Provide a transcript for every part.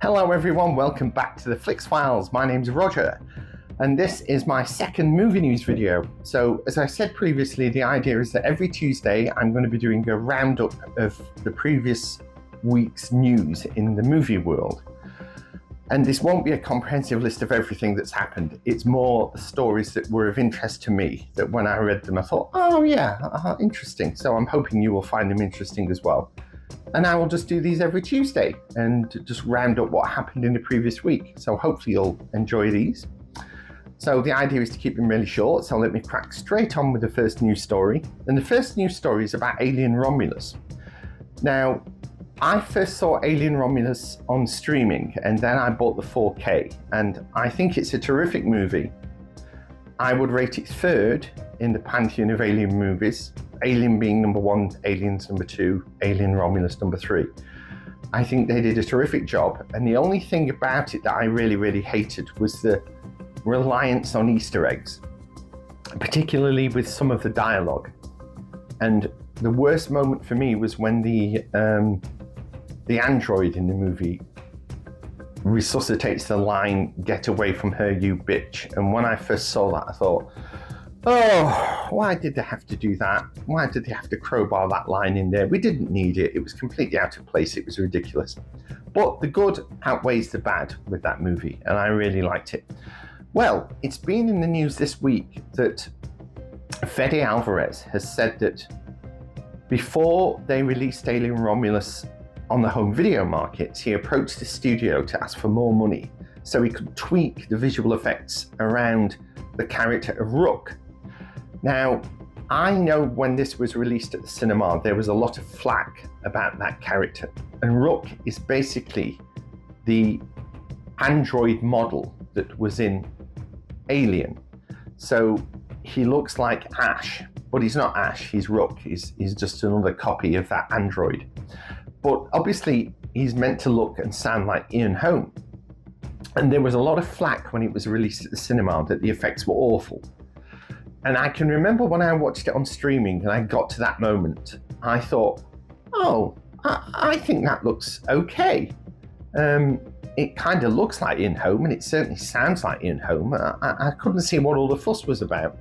Hello everyone, welcome back to the Flix Files. My name's Roger, and this is my second movie news video. So as I said previously, the idea is that every Tuesday I'm going to be doing a roundup of the previous week's news in the movie world. And this won't be a comprehensive list of everything that's happened. It's more stories that were of interest to me, that when I read them I thought, oh yeah, interesting. So I'm hoping you will find them interesting as well. And I will just do these every Tuesday and just round up what happened in the previous week. So hopefully you'll enjoy these. So the idea is to keep them really short, so let me crack straight on with the first news story. And the first news story is about Alien Romulus. Now, I first saw Alien Romulus on streaming, and then I bought the 4K, and I think it's a terrific movie. I would rate it third in the pantheon of Alien movies, Alien being number one, Aliens number two, Alien Romulus number three. I think they did a terrific job, and the only thing about it that I really hated was the reliance on Easter eggs, particularly with some of the dialogue. And the worst moment for me was when the android in the movie resuscitates the line, "Get away from her, you bitch." And when I first saw that, I thought, oh, why did they have to do that? Why did they have to crowbar that line in there? We didn't need it. It was completely out of place. It was ridiculous. But the good outweighs the bad with that movie, and I really liked it. Well, it's been in the news this week that Fede Alvarez has said that before they released Alien Romulus on the home video market, he approached the studio to ask for more money so he could tweak the visual effects around the character of Rook. Now, I know when this was released at the cinema, there was a lot of flack about that character. And Rook is basically the android model that was in Alien. So he looks like Ash, but he's not Ash, he's Rook. He's just another copy of that android. But obviously, he's meant to look and sound like Ian Holm. And there was a lot of flack when it was released at the cinema that the effects were awful. And I can remember when I watched it on streaming and I got to that moment, I thought, oh, I think that looks okay. It kind of looks like Ian Holm, and it certainly sounds like Ian Holm. I couldn't see what all the fuss was about.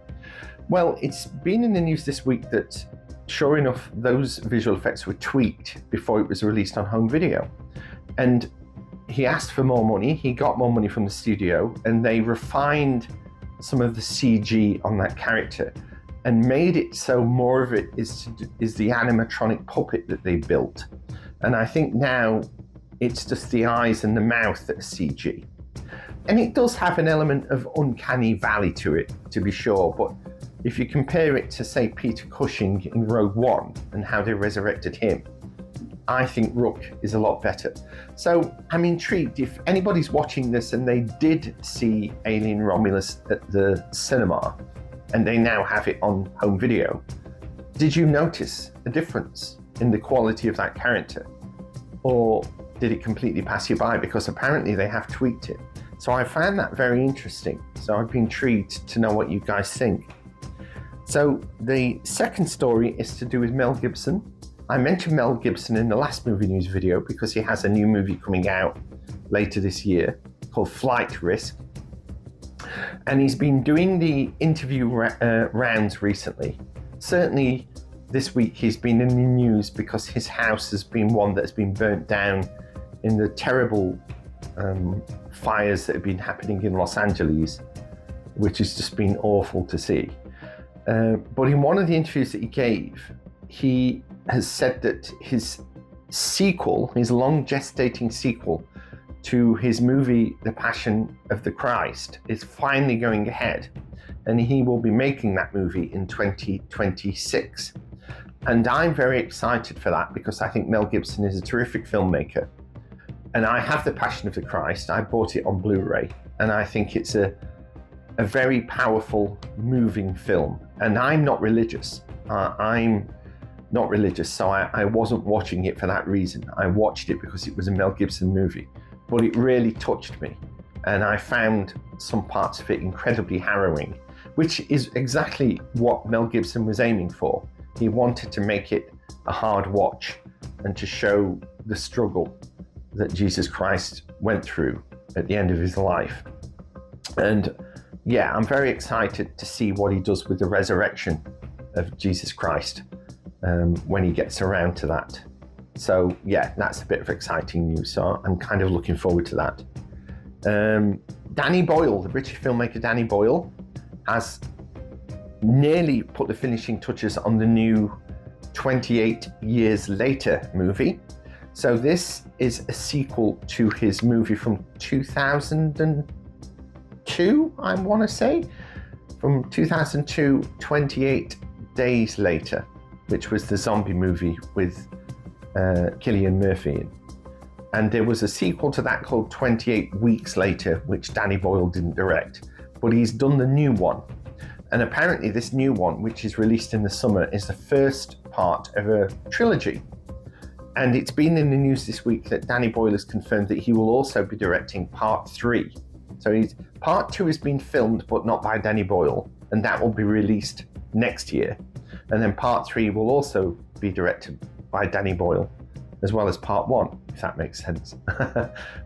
Well, it's been in the news this week that, sure enough, those visual effects were tweaked before it was released on home video. And he asked for more money, he got more money from the studio, and they refined some of the CG on that character and made it so more of it is the animatronic puppet that they built. And I think now it's just the eyes and the mouth that are CG. And it does have an element of uncanny valley to it, to be sure, but if you compare it to, say, Peter Cushing in Rogue One and how they resurrected him, I think Rook is a lot better. So I'm intrigued if anybody's watching this and they did see Alien Romulus at the cinema and they now have it on home video. Did you notice a difference in the quality of that character? Or did it completely pass you by? Because apparently they have tweaked it. So I found that very interesting. So I'd be intrigued to know what you guys think. So the second story is to do with Mel Gibson. I mentioned Mel Gibson in the last movie news video because he has a new movie coming out later this year called Flight Risk. And he's been doing the interview rounds recently. Certainly this week he's been in the news because his house has been one that has been burnt down in the terrible fires that have been happening in Los Angeles, which has just been awful to see. But in one of the interviews that he gave, he has said that his sequel, his long gestating sequel to his movie, The Passion of the Christ, is finally going ahead. And he will be making that movie in 2026. And I'm very excited for that because I think Mel Gibson is a terrific filmmaker. And I have The Passion of the Christ. I bought it on Blu-ray. And I think it's a very powerful, moving film. And I'm not religious. So I wasn't watching it for that reason. I watched it because it was a Mel Gibson movie. But it really touched me. And I found some parts of it incredibly harrowing, which is exactly what Mel Gibson was aiming for. He wanted to make it a hard watch and to show the struggle that Jesus Christ went through at the end of his life. And yeah, I'm very excited to see what he does with the resurrection of Jesus Christ when he gets around to that. So yeah, that's a bit of exciting news. So I'm kind of looking forward to that. Danny Boyle, the British filmmaker Danny Boyle, has nearly put the finishing touches on the new 28 Years Later movie. So this is a sequel to his movie from 2002, I want to say. From 2002, 28 Days Later, which was the zombie movie with Cillian Murphy in. And there was a sequel to that called 28 Weeks Later, which Danny Boyle didn't direct, but he's done the new one. And apparently this new one, which is released in the summer, is the first part of a trilogy. And it's been in the news this week that Danny Boyle has confirmed that he will also be directing part 3. So part 2 has been filmed, but not by Danny Boyle, and that will be released next year. And then part 3 will also be directed by Danny Boyle, as well as part 1, if that makes sense.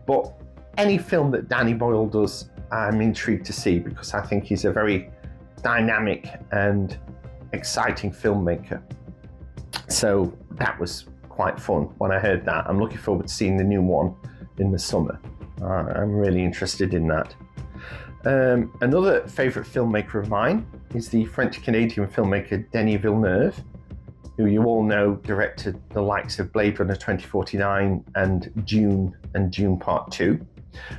But any film that Danny Boyle does, I'm intrigued to see, because I think he's a very dynamic and exciting filmmaker. So that was quite fun when I heard that. I'm looking forward to seeing the new one in the summer. I'm really interested in that. Another favourite filmmaker of mine is the French-Canadian filmmaker Denis Villeneuve, who you all know directed the likes of Blade Runner 2049 and Dune Part 2.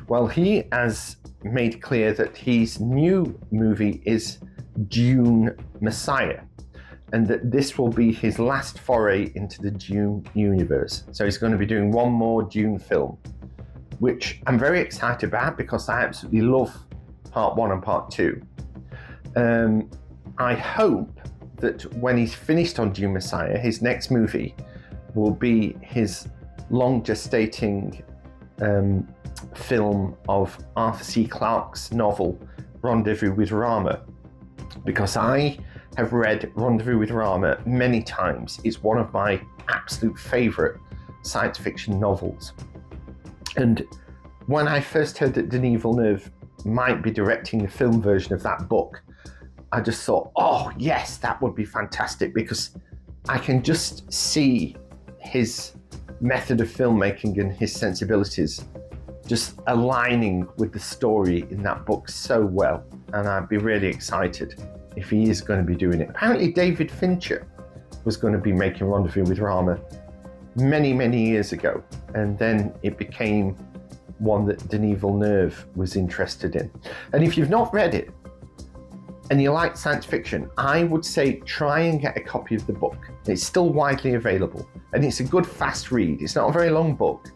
Well, he has made clear that his new movie is Dune Messiah, and that this will be his last foray into the Dune universe. So he's going to be doing one more Dune film, which I'm very excited about because I absolutely love Part 1 and Part 2. I hope that when he's finished on Dune Messiah, his next movie will be his long gestating film of Arthur C. Clarke's novel Rendezvous with Rama, because I have read Rendezvous with Rama many times. It's one of my absolute favourite science fiction novels. And when I first heard that Denis Villeneuve might be directing the film version of that book, I just thought, oh yes, that would be fantastic, because I can just see his method of filmmaking and his sensibilities just aligning with the story in that book so well. And I'd be really excited if he is going to be doing it. Apparently David Fincher was going to be making Rendezvous with Rama many, many years ago, and then it became one that Denis Villeneuve was interested in. And if you've not read it and you like science fiction, I would say try and get a copy of the book. It's still widely available, and it's a good fast read. It's not a very long book,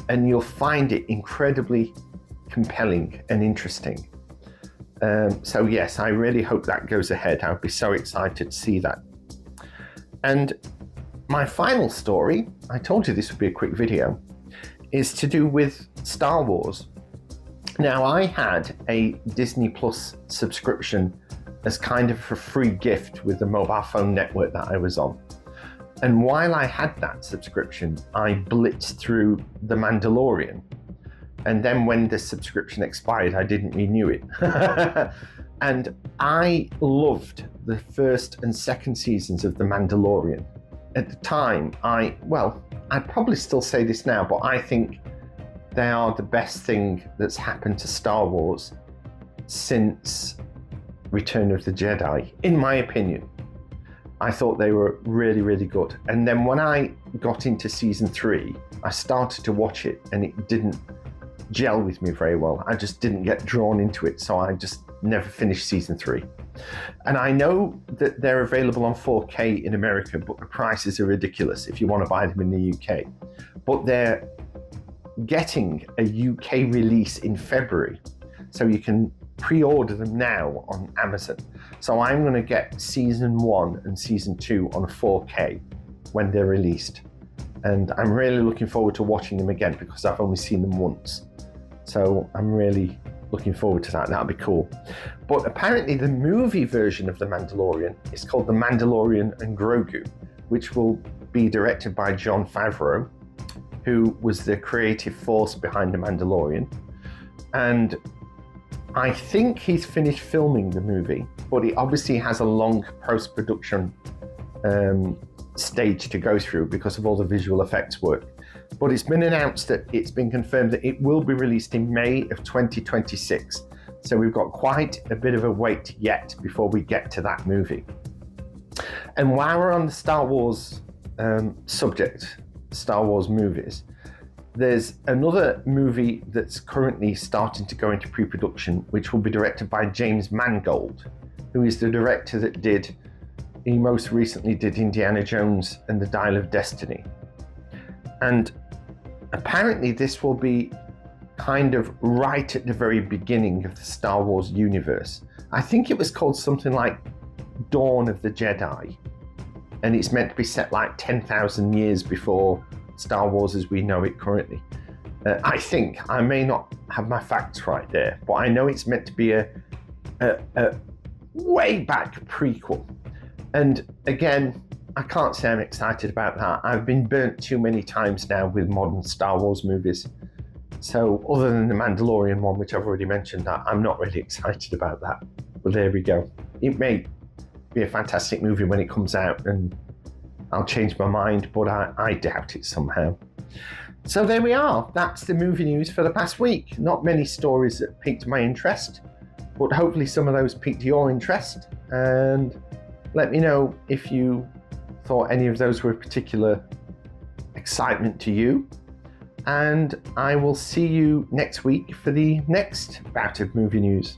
and you'll find it incredibly compelling and interesting. So yes, I really hope that goes ahead. I would be so excited to see that. And my final story, I told you this would be a quick video, is to do with Star Wars. Now, I had a Disney Plus subscription as kind of a free gift with the mobile phone network that I was on. And while I had that subscription, I blitzed through The Mandalorian. And then when the subscription expired, I didn't renew it. And I loved the first and second seasons of The Mandalorian. At the time, I'd probably still say this now, but I think they are the best thing that's happened to Star Wars since Return of the Jedi, in my opinion. I thought they were really, really good. And then when I got into season 3, I started to watch it and it didn't gel with me very well. I just didn't get drawn into it, so I just never finished season 3. And I know that they're available on 4K in America, but the prices are ridiculous if you want to buy them in the UK. But they're getting a UK release in February, so you can pre-order them now on Amazon. So I'm going to get season 1 and season 2 on 4K when they're released. And I'm really looking forward to watching them again because I've only seen them once. So I'm really looking forward to that. That'll be cool. But apparently the movie version of The Mandalorian is called The Mandalorian and Grogu, which will be directed by Jon Favreau, who was the creative force behind The Mandalorian. And I think he's finished filming the movie, but he obviously has a long post-production stage to go through because of all the visual effects work. But it's been announced that it's been confirmed that it will be released in May of 2026. So we've got quite a bit of a wait yet before we get to that movie. And while we're on the Star Wars subject, Star Wars movies, there's another movie that's currently starting to go into pre-production, which will be directed by James Mangold, who is the director that he most recently did Indiana Jones and the Dial of Destiny. And apparently this will be kind of right at the very beginning of the Star Wars universe. I think it was called something like Dawn of the Jedi, and it's meant to be set like 10,000 years before Star Wars as we know it currently. I think, I may not have my facts right there, but I know it's meant to be a way back prequel. And again, I can't say I'm excited about that. I've been burnt too many times now with modern Star Wars movies. So other than the Mandalorian one, which I've already mentioned, I'm not really excited about that. But there we go. It may be a fantastic movie when it comes out and I'll change my mind, but I doubt it somehow. So there we are. That's the movie news for the past week. Not many stories that piqued my interest, but hopefully some of those piqued your interest. And let me know if you thought any of those were of particular excitement to you. And I will see you next week for the next bout of movie news.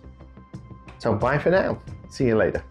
So bye for now. See you later.